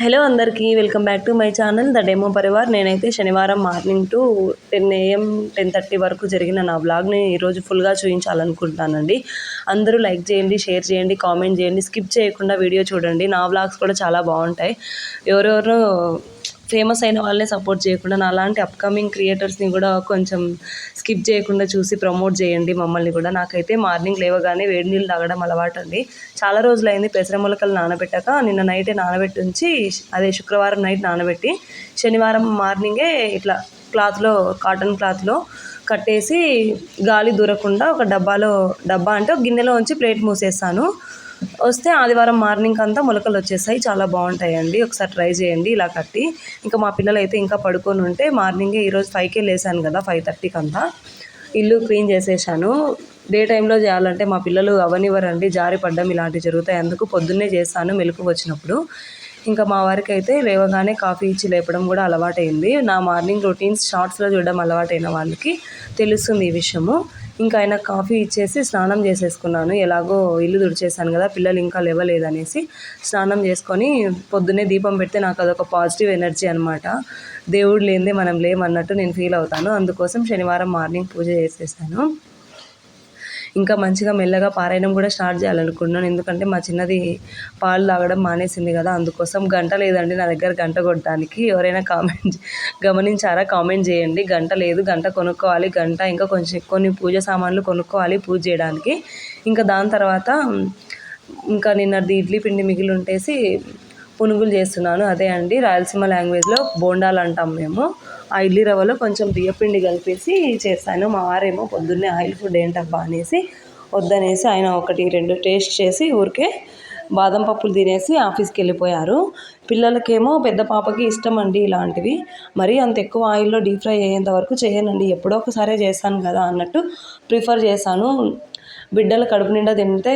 Hello అందరికీ welcome back to my channel the demo Parivar. నేనైతే శనివారం మార్నింగ్ టు 10 AM 10:30 వరకు జరిగిన నా బ్లాగ్ని ఈరోజు ఫుల్గా చూపించాలనుకుంటున్నానండి. అందరూ లైక్ చేయండి, షేర్ చేయండి, కామెంట్ చేయండి, స్కిప్ చేయకుండా వీడియో చూడండి. నా బ్లాగ్స్ కూడా చాలా బాగుంటాయి. ఎవరెవరో ఫేమస్ అయిన వాళ్ళని సపోర్ట్ చేయకుండా నాలాంటి అప్కమింగ్ క్రియేటర్స్ని కూడా కొంచెం స్కిప్ చేయకుండా చూసి ప్రమోట్ చేయండి మమ్మల్ని కూడా. నాకైతే మార్నింగ్ లేవగానే వేడి నీళ్ళు తాగడం అలవాటు అండి. చాలా రోజులైంది పెసర మొలకలు నానబెట్టాక. నిన్న నైటే నానబెట్టి ఉంచి, అదే శుక్రవారం నైట్ నానబెట్టి శనివారం మార్నింగే ఇట్లా క్లాత్లో, కాటన్ క్లాత్లో కట్టేసి గాలి దూరకుండా ఒక డబ్బా అంటే ఒక గిన్నెలో ఉంచి ప్లేట్ మూసేస్తాను. వస్తే ఆదివారం మార్నింగ్ అంతా మొలకలు వచ్చేస్తాయి. చాలా బాగుంటాయండి. ఒకసారి ట్రై చేయండి ఇలా కట్టి. ఇంకా మా పిల్లలు అయితే ఇంకా పడుకొని ఉంటే మార్నింగే ఈరోజు 5కే లేసాను కదా, 5:30కి అంతా ఇల్లు క్లీన్ చేసేసాను. డే టైంలో చేయాలంటే మా పిల్లలు అవనివ్వరండి, జారి పడ్డం ఇలాంటివి జరుగుతాయి. అందుకు పొద్దున్నే చేస్తాను మెలకు వచ్చినప్పుడు. ఇంకా మా వారికి అయితే లేవగానే కాఫీ ఇచ్చి లేపడం కూడా అలవాటైంది. నా మార్నింగ్ రొటీన్స్ షార్ట్స్లో చూడడం అలవాటైన వాళ్ళకి తెలుస్తుంది ఈ విషయము. ఇంకా ఆయన కాఫీ ఇచ్చేసి స్నానం చేసేసుకున్నాను. ఎలాగో ఇల్లు తుడిచేసాను కదా, పిల్లలు ఇంకా లేవలేదనేసి స్నానం చేసుకొని పొద్దున్నే దీపం పెడితే నాకు అదొక పాజిటివ్ ఎనర్జీ అనమాట. దేవుడు లేనిదే మనం లేమన్నట్టు నేను ఫీల్ అవుతాను. అందుకోసం శనివారం మార్నింగ్ పూజ చేసేసాను. ఇంకా మంచిగా మెల్లగా పారాయణం కూడా స్టార్ట్ చేయాలనుకున్నాను. ఎందుకంటే మా చిన్నది పాలు తాగడం మానేసింది కదా, అందుకోసం. గంట లేదండి నా దగ్గర గంట కొట్టడానికి. ఎవరైనా గమనించారా? కామెంట్ చేయండి. గంట లేదు, గంట కొనుక్కోవాలి. గంట ఇంకా కొన్ని పూజ సామాన్లు కొనుక్కోవాలి పూజ చేయడానికి. ఇంకా దాని తర్వాత ఇంకా నిన్నది ఇడ్లీ పిండి మిగిలి ఉంటేసి పునుగులు చేస్తున్నాను. అదే అండి రాయలసీమ లాంగ్వేజ్లో బోండాలు అంటాం మేము. ఆ ఇడ్లీ రవ్వలో కొంచెం బియ్యపిండి కలిపేసి చేస్తాను. మా వారేమో పొద్దున్నే ఆయిల్ ఫుడ్ ఏంటబ్బా అనేసి వద్దనేసి ఆయన 1-2 టేస్ట్ చేసి ఊరికే బాదం పప్పులు తినేసి ఆఫీస్కి వెళ్ళిపోయారు. పిల్లలకేమో పెద్ద పాపకి ఇష్టం అండి ఇలాంటివి. మరీ అంత ఎక్కువ ఆయిల్లో డీప్ ఫ్రై అయ్యేంత వరకు చేయనండి. ఎప్పుడో ఒకసారే చేస్తాను కదా అన్నట్టు ప్రిఫర్ చేశాను. బిడ్డలు కడుపు నిండా తింటే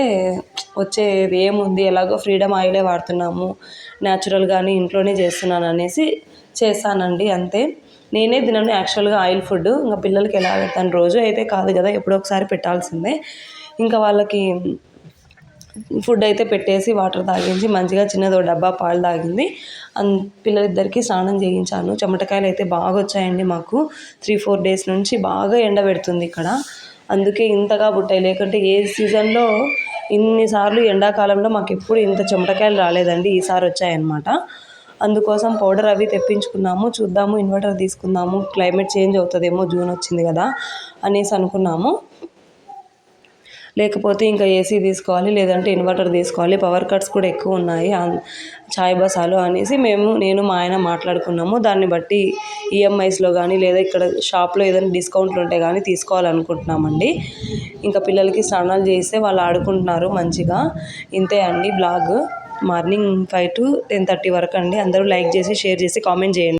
వచ్చేది ఏముంది, ఎలాగో ఫ్రీడమ్ ఆయిలే వాడుతున్నాము, న్యాచురల్గానే ఇంట్లోనే చేస్తున్నాను అనేసి చేస్తానండి, అంతే. నేనే తినను యాక్చువల్గా ఆయిల్ ఫుడ్. ఇంకా పిల్లలకి ఎలా పెడతాను, రోజు అయితే కాదు కదా, ఎప్పుడో ఒకసారి పెట్టాల్సిందే. ఇంకా వాళ్ళకి ఫుడ్ అయితే పెట్టేసి వాటర్ తాగించి మంచిగా చిన్నదో డబ్బా పాలు తాగింది. పిల్లలిద్దరికీ స్నానం చేయించాను. చెమటకాయలు అయితే బాగా వచ్చాయండి మాకు. 3-4 డేస్ నుంచి బాగా ఎండ పెడుతుంది ఇక్కడ, అందుకే ఇంతగా పుట్టాయి. లేకుంటే ఏ సీజన్లో ఇన్నిసార్లు ఎండాకాలంలో మాకు ఎప్పుడు ఇంత చెమటకాయలు రాలేదండి, ఈసారి వచ్చాయన్నమాట. అందుకోసం పౌడర్ అవి తెప్పించుకున్నాము. చూద్దాము, ఇన్వర్టర్ తీసుకుందాము, క్లైమేట్ చేంజ్ అవుతుందేమో, జూన్ వచ్చింది కదా అనేసి అనుకున్నాము. లేకపోతే ఇంకా ఏసీ తీసుకోవాలి, లేదంటే ఇన్వర్టర్ తీసుకోవాలి. పవర్ కట్స్ కూడా ఎక్కువ ఉన్నాయి చాయ్ బసాలు అనేసి నేను మా ఆయన మాట్లాడుకున్నాము. దాన్ని బట్టి ఈఎంఐస్లో కానీ లేదా ఇక్కడ షాప్లో ఏదైనా డిస్కౌంట్లు ఉంటే కానీ తీసుకోవాలనుకుంటున్నామండి. ఇంకా పిల్లలకి స్నానాలు చేస్తే వాళ్ళు ఆడుకుంటున్నారు మంచిగా. ఇంతే అండి బ్లాగ్. మార్నింగ్ 5 to 10:30 వరకు అండి. అందరూ లైక్ చేసి, షేర్ చేసి, కామెంట్ చేయండి.